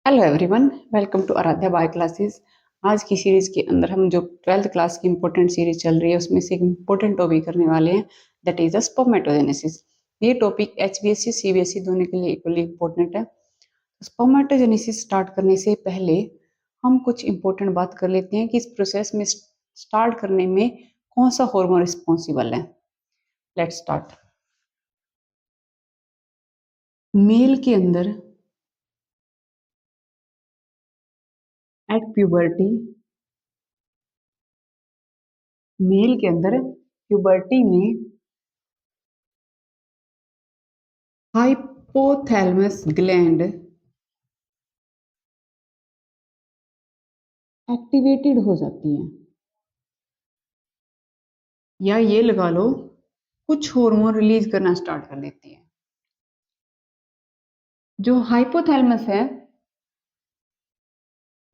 Hello everyone, welcome to Aaradhya bio classes. आज की series के अंदर हम जो 12th क्लास की इंपॉर्टेंट सीरीज चल रही है उसमें से एक इम्पोर्टेंट टॉपिक करने वाले हैं, दैट इज द स्पर्मेटोजेनेसिस। ये टॉपिक एचबीएससी सीबीएसई दोनों के लिए इक्वली इम्पोर्टेंट है। स्पर्मेटोजेनेसिस स्टार्ट करने से पहले हम कुछ इम्पोर्टेंट बात कर लेते हैं कि इस प्रोसेस में स्टार्ट करने में कौन सा हार्मोन रिस्पॉन्सिबल है। Let's start. मेल के अंदर एट प्यूबर्टी, मेल के अंदर प्यूबर्टी में हाइपोथैलेमस ग्लैंड एक्टिवेटेड हो जाती है, या ये लगा लो कुछ हार्मोन रिलीज करना स्टार्ट कर देती है। जो हाइपोथैलेमस है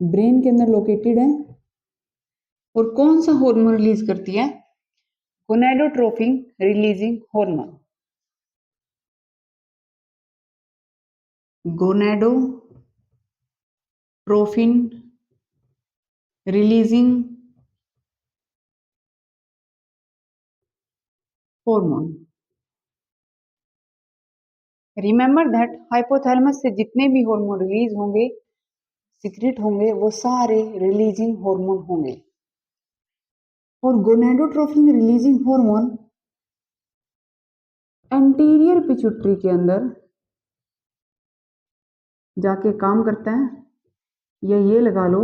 ब्रेन के अंदर लोकेटेड है और कौन सा हार्मोन रिलीज करती है? Gonadotropin releasing hormone. Gonadotropin releasing hormone. Remember that hypothalamus से जितने भी हार्मोन रिलीज होंगे, सीक्रेट होंगे, वो सारे रिलीजिंग हार्मोन होंगे। और gonadotropin releasing hormone anterior pituitary के अंदर जाके काम करता है, या ये लगा लो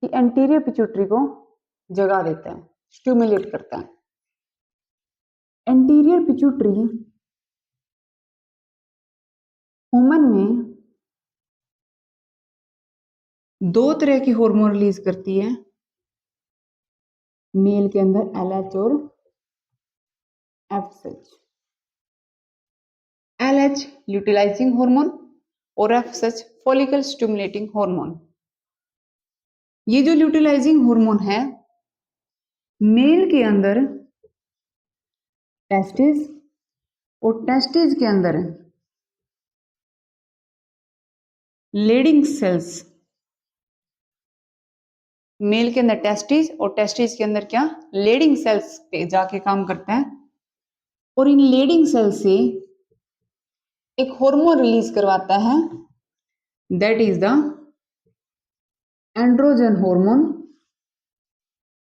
कि एंटीरियर पिट्यूटरी को जगा देता है, स्टिमुलेट करता है। एंटीरियर पिट्यूटरी ह्यूमन में दो तरह की हार्मोन रिलीज करती है। मेल के अंदर एलएच और एफएसएच। एलएच ल्यूटिलाइजिंग हार्मोन और एफएसएच फॉलिकल स्टिमुलेटिंग हार्मोन। ये जो ल्यूटिलाइजिंग हार्मोन है मेल के अंदर टेस्टिस और टेस्टिस के अंदर लेडिंग सेल्स, मेल के अंदर टेस्टिस और टेस्टिस के अंदर क्या, लेडिंग सेल्स पे जाके काम करता है। और इन लेडिंग सेल से एक हार्मोन रिलीज करवाता है, that is the androgen hormone,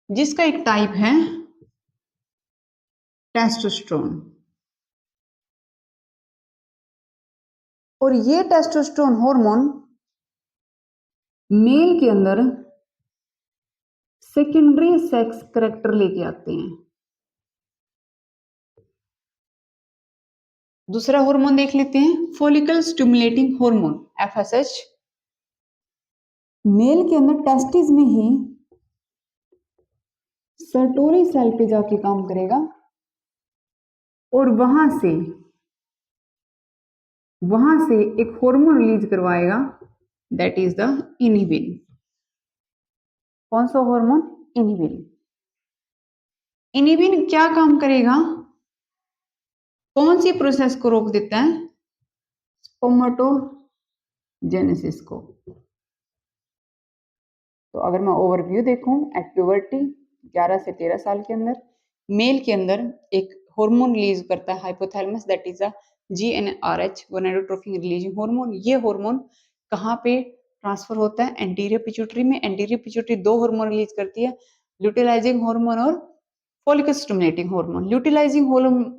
जिसका एक टाइप है टेस्टोस्टेरोन। और ये टेस्टोस्टेरोन हार्मोन मेल के अंदर सेकेंडरी सेक्स करैक्टर लेके आते हैं। दूसरा हार्मोन देख लेते हैं, follicle stimulating hormone FSH. Male के अंदर टेस्टिस में ही सर्टोरी सेल पे जाके काम करेगा और वहां से एक हार्मोन रिलीज करवाएगा, दैट इज द इनिबिन। कौन सा हार्मोन? इनिबिन। इनिबिन क्या काम करेगा? कौन सी प्रोसेस को रोक देता है? स्पर्मेटोजेनेसिस को। तो अगर मैं ओवरव्यू देखूं, एट प्यूबर्टी 11 से 13 साल के अंदर मेल के अंदर एक हार्मोन रिलीज करता है hypothalamus, that is a GnRH, gonadotropin releasing hormone. ये हार्मोन कहाँ पे ट्रांसफर होता है? एंटीरियर पिट्यूटरी में। एंटीरियर पिट्यूटरी दो हार्मोन रिलीज करती है, ल्यूटिलाइजिंग हार्मोन और follicle stimulating hormone. Luteinizing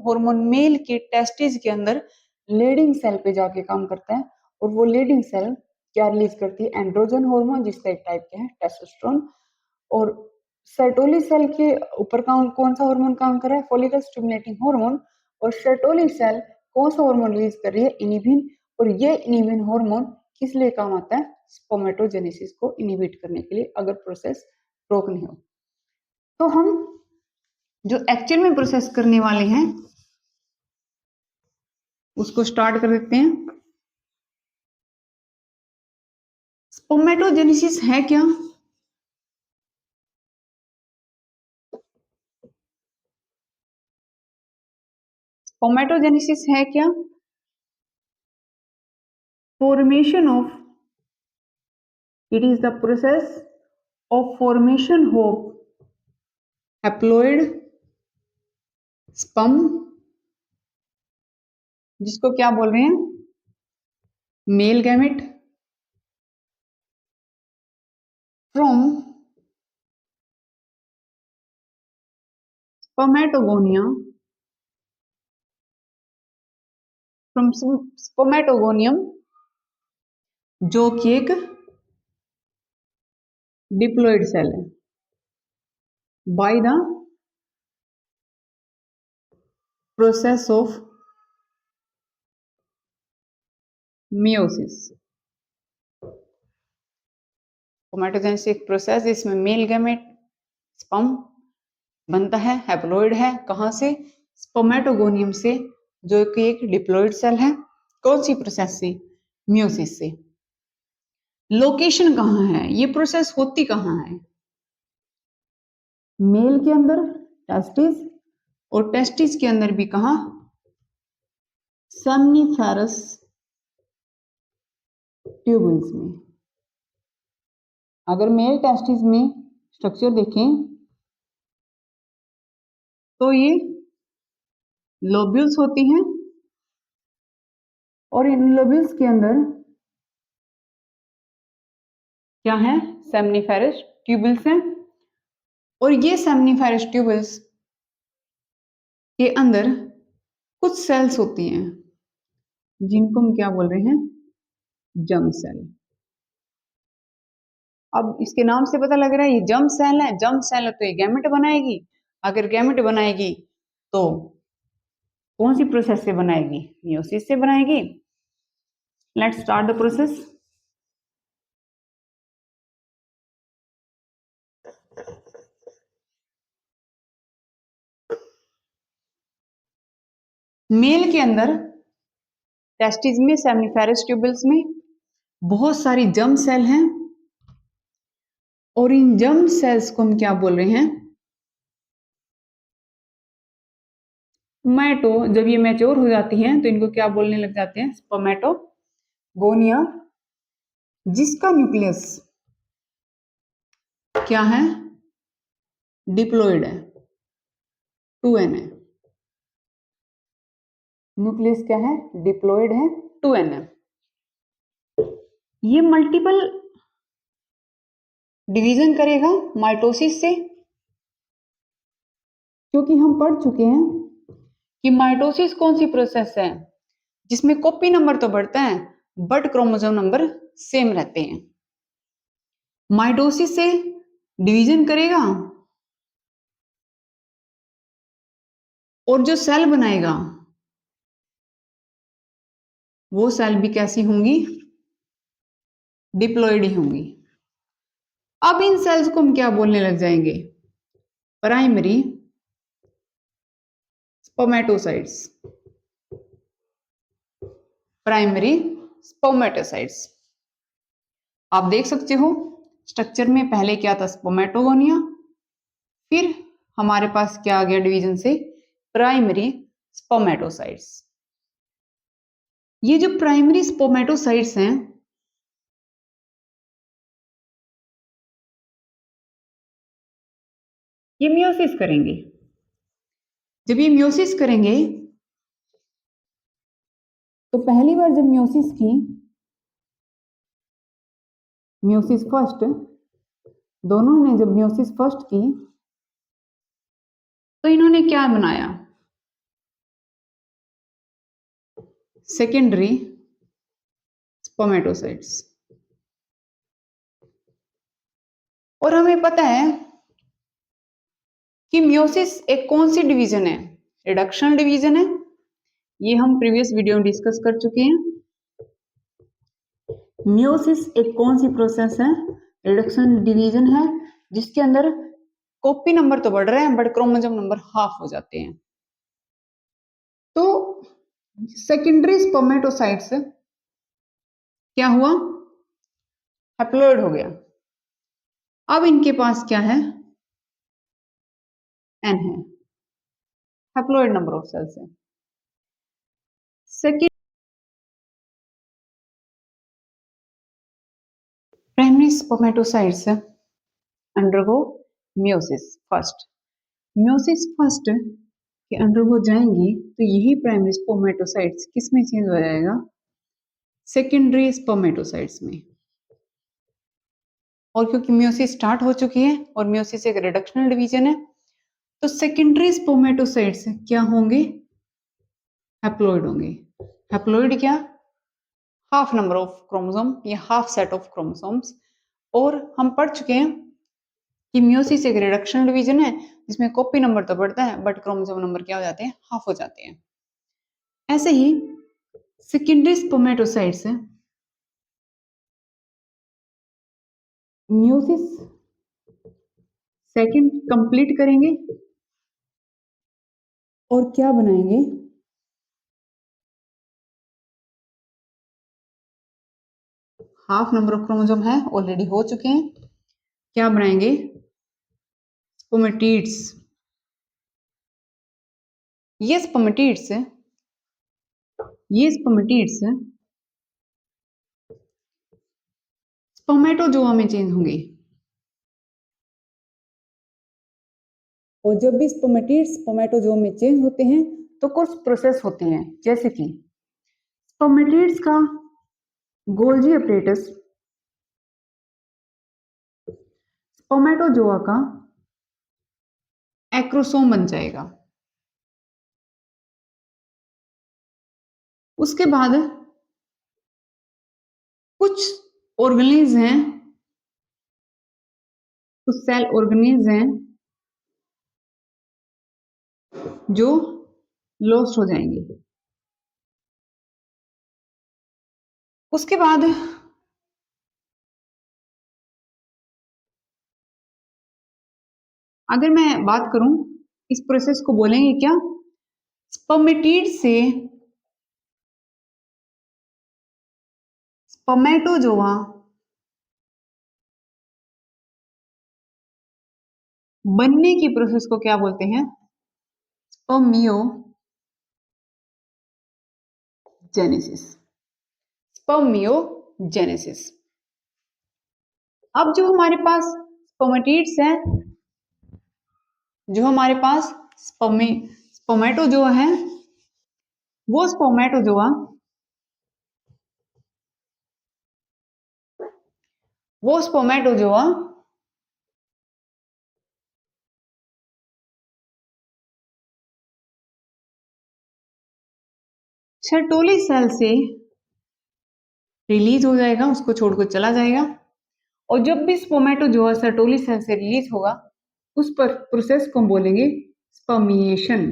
hormone male के टेस्टिस के अंदर लेडिंग सेल पे जाके काम करता है और वो लेडिंग सेल क्या रिलीज करती है? एंड्रोजन हार्मोन, जिसका एक टाइप के है टेस्टोस्टेरोन। और सर्टोली सेल के ऊपर कौन सा हार्मोन काम कर रहा है? Follicle stimulating hormone. और सर्टोली सेल कौन सा हार्मोन रिलीज कर रही है? इनिबिन। और ये इनिबिन हार्मोन किस लिए काम आता है? स्पर्मेटोजेनेसिस को इनिबिट करने के लिए, अगर प्रोसेस रोकनी हो। तो हम जो एक्चुअल में प्रोसेस करने वाले हैं उसको स्टार्ट कर देते हैं। स्पर्मेटोजेनेसिस है क्या? स्पर्मेटोजेनेसिस है क्या? formation of, it is the process of formation of haploid sperm, जिसको क्या बोल रहे हैं, male gamete, from spermatogonia, from spermatogonium, जो कि एक डिप्लॉइड सेल है, by the process of meiosis. Spermatogenesis एक प्रोसेस जिसमें मेल गैमेट स्पर्म बनता है, हैप्लॉइड है, कहां से, स्पर्मेटोगोनियम से, जो कि एक डिप्लॉइड सेल है। कौन सी प्रोसेस से, मियोसिस से। लोकेशन कहाँ है, ये प्रोसेस होती कहाँ है, मेल के अंदर टेस्टिस, और टेस्टिस के अंदर भी कहा, सेमनीफेरस ट्यूबल्स में। अगर मेल टेस्टिस में स्ट्रक्चर देखें तो ये लोब्यूल्स होती हैं, और इन लोब्यूल्स के अंदर क्या है, सेमनीफेरस ट्यूबल्स हैं, और ये सेमनीफेरस ट्यूबल्स के अंदर कुछ सेल्स होती हैं जिनको हम क्या बोल रहे हैं, जर्म सेल। अब इसके नाम से पता लग रहा है ये जर्म सेल है, जर्म सेल है तो ये गैमेट बनाएगी। अगर गैमेट बनाएगी तो कौन सी प्रोसेस से बनाएगी, मियोसिस से बनाएगी। Let's start the process. Male के अंदर टेस्टिस में, सेमनीफेरस ट्यूबल्स में बहुत सारी जर्म सेल हैं, और इन जर्म सेल्स को हम क्या बोल रहे हैं, स्पर्मेटो। जब ये मैच्योर हो जाती हैं तो इनको क्या बोलने लग जाते हैं, स्पर्मेटोगोनिया, जिसका न्यूक्लियस क्या है, डिप्लॉइड है, 2n है। न्यूक्लियस क्या है, डिप्लॉइड है, 2n है। ये मल्टीपल डिवीजन करेगा माइटोसिस से, क्योंकि हम पढ़ चुके हैं कि माइटोसिस कौन सी प्रोसेस है जिसमें कॉपी नंबर तो बढ़ता है बट क्रोमोसोम नंबर सेम रहते हैं। माइटोसिस से डिवीजन करेगा, और जो सेल बनाएगा वो सेल भी कैसी होंगी, डिप्लॉइड ही होंगी। अब इन सेल्स को हम क्या बोलने लग जाएंगे, प्राइमरी स्पर्मेटोसाइट्स, प्राइमरी स्पर्मेटोसाइट्स। आप देख सकते हो स्ट्रक्चर में पहले क्या था, स्पर्मेटोगोनिया, फिर हमारे पास क्या आ गया डिवीजन से, प्राइमरी स्पर्मेटोसाइट्स। ये जो प्राइमरी स्पर्मेटोसाइट्स हैं ये मियोसिस करेंगे। जब ये मियोसिस करेंगे तो पहली बार जब मियोसिस की, मियोसिस फर्स्ट, दोनों ने जब मियोसिस फर्स्ट की तो इन्होंने क्या बनाया, सेकेंडरी स्पर्मेटोसाइट्स। और हमें पता है कि मियोसिस एक कौन सी डिवीजन है, रिडक्शन डिवीजन है। ये हम प्रीवियस वीडियो में डिस्कस कर चुके हैं। मियोसिस एक कौन सी प्रोसेस है, रिडक्शन डिवीजन है, जिसके अंदर कॉपी नंबर तो बढ़ रहे हैं बट क्रोमोसोम नंबर हाफ हो जाते हैं। तो सेकेंडरी स्पर्मेटोसाइट्स क्या हुआ, हैप्लॉइड हो गया। अब इनके पास क्या है, n है, हैप्लॉइड नंबर ऑफ सेल्स है। Second spermatocytes undergo meiosis first. Meiosis first के अंडरगो जाएंगी तो यही प्राइमरी स्पर्मेटोसाइट्स किस में चेंज हो जाएगा? सेकेंडरी स्पर्मेटोसाइट्स में। और क्योंकि मियोसिस स्टार्ट हो चुकी है और मियोसिस एक रिडक्शनल डिवीजन है, तो सेकेंडरी स्पर्मेटोसाइट्स क्या होंगे? हैप्लॉइड होंगे। हैप्लॉइड क्या? हाफ नंबर ऑफ क्रोमोसोम या हाफ सेट ऑफ क्रोमोसोम्स। और हम पढ़ चुके हैं कि मियोसिस एक रिडक्शनल डिवीजन है जिसमें कॉपी नंबर तो बढ़ता है बट क्रोमोसोम नंबर क्या हो जाते हैं? हाफ हो जाते हैं। ऐसे ही secondary spermatocytes meiosis second complete करेंगे और क्या बनाएंगे? हाफ नंबर ऑफ क्रोमोसोम है, ऑलरेडी हो चुके हैं। क्या बनाएंगे? स्पर्मेटिड्स। ये स्पर्मेटिड्स स्पर्मेटोजोआ में चेंज होंगे। और जब भी स्पर्मेटिड्स स्पर्मेटोजोआ में चेंज होते हैं तो कुछ प्रोसेस होती हैं, जैसे कि स्पर्मेटिड्स का गोल्जी अपरेटस स्पर्मेटोजोआ का एक्रोसोम बन जाएगा। उसके बाद कुछ ऑर्गेनेल्स हैं, कुछ सेल ऑर्गेनेल्स हैं जो लॉस्ट हो जाएंगे। उसके बाद अगर मैं बात करूं, इस प्रोसेस को बोलेंगे क्या? स्पर्मेटिड से स्पर्मेटोजोआ बनने की प्रोसेस को क्या बोलते हैं? स्पर्मियोजेनेसिस। स्पर्मियोजेनेसिस। अब जो हमारे पास स्पर्मेटिड्स हैं, जो हमारे पास स्पर्मेटोजोआ है, वो स्पर्मेटोजोआ वो स्पर्मेटोजोआ सर्टोली सेल से रिलीज हो जाएगा, उसको छोड़कर चला जाएगा। और जब भी स्पर्मेटोजोआ सर्टोली सेल से रिलीज होगा उस पर प्रोसेस को हम बोलेंगे स्पर्मिएशन।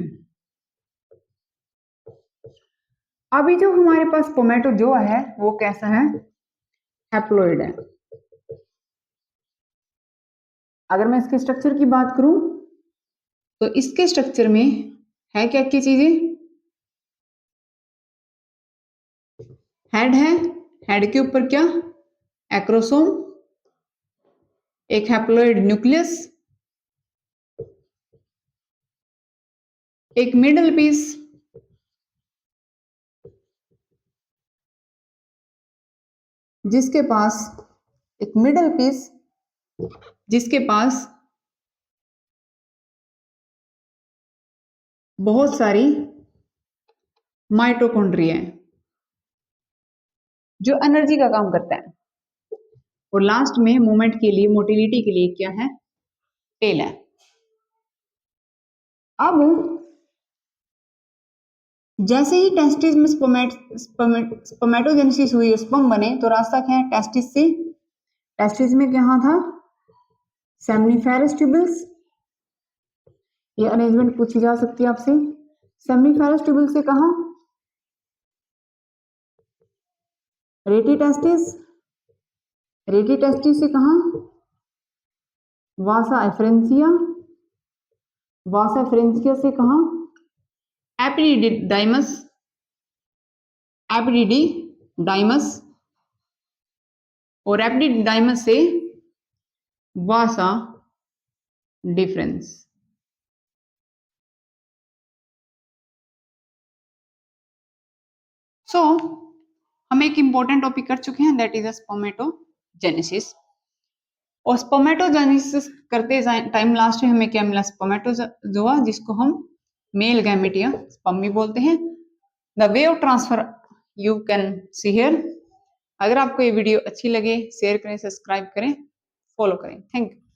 अभी जो हमारे पास स्पर्मेटोजोआ है वो कैसा है? हैप्लॉइड है। अगर मैं इसके स्ट्रक्चर की बात करूं तो इसके स्ट्रक्चर में है क्या क्या चीजें? हेड है, हेड के ऊपर क्या? एक्रोसोम, एक हैप्लॉइड न्यूक्लियस, एक मिडल पीस, जिसके पास एक मिडल पीस जिसके पास बहुत सारी माइटोकॉन्ड्रिया है जो एनर्जी का काम करता है। और लास्ट में मूवमेंट के लिए, मोटिलिटी के लिए क्या है? टेल है। अब जैसे ही टेस्टिस में स्पर्मेटोजेनेसिस हुई, स्पर्म बने, तो रास्ता क्या है? टेस्टिस से। टेस्टिस में क्या था? Seminiferous tubules. ये अरेंजमेंट पूछी जा सकती है आपसे। सेमनीफेरस ट्यूबल से कहा? रेटी टेस्टिस। रेटी टेस्टिस से कहा? वासा एफरेंसिया। वासा एफरेंसिया से कहा? एपिडिडाइमस। एपिडिडाइमस। और एपिडिडाइमस से वासा डिफरेंस। हम एक इंपॉर्टेंट टॉपिक कर चुके हैं, दैट इज स्पर्मेटोजेनेसिस। और स्पर्मेटोजेनेसिस करते टाइम लास्ट में हमें क्या मिला, स्पर्मेटोजोआ, जिसको हम मेल गैमेट या स्पर्म भी बोलते हैं। The way of transfer you can see here. अगर आपको ये वीडियो अच्छी लगे शेयर करें, सब्सक्राइब करें, फॉलो करें। Thank you.